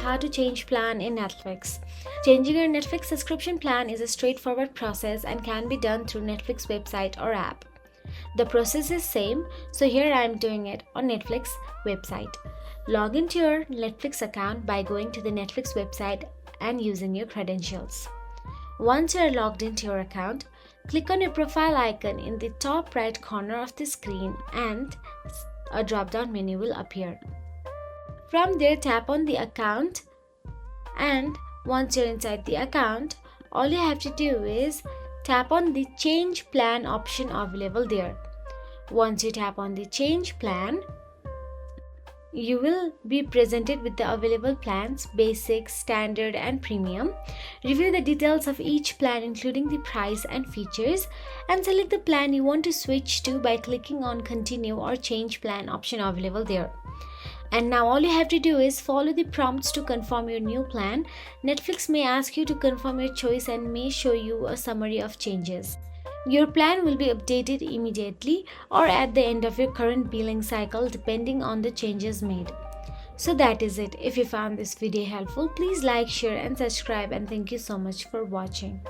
how to change plan in Netflix. Changing your Netflix subscription plan is a straightforward process and can be done through Netflix website or app. The process is same, so here I am doing it on Netflix website. Log into your Netflix account by going to the Netflix website and using your credentials. Once you are logged into your account, click on your profile icon in the top right corner of the screen and a drop-down menu will appear. From there, tap on the account, and once you're inside the account, all you have to do is tap on the change plan option available there. Once you tap on the change plan, you will be presented with the available plans, basic, standard and premium. Review the details of each plan including the price and features and select the plan you want to switch to by clicking on continue or change plan option available there. And now all you have to do is follow the prompts to confirm your new plan. Netflix may ask you to confirm your choice and may show you a summary of changes. Your plan will be updated immediately or at the end of your current billing cycle depending on the changes made. So that is it. If you found this video helpful, please like, share and subscribe, and thank you so much for watching.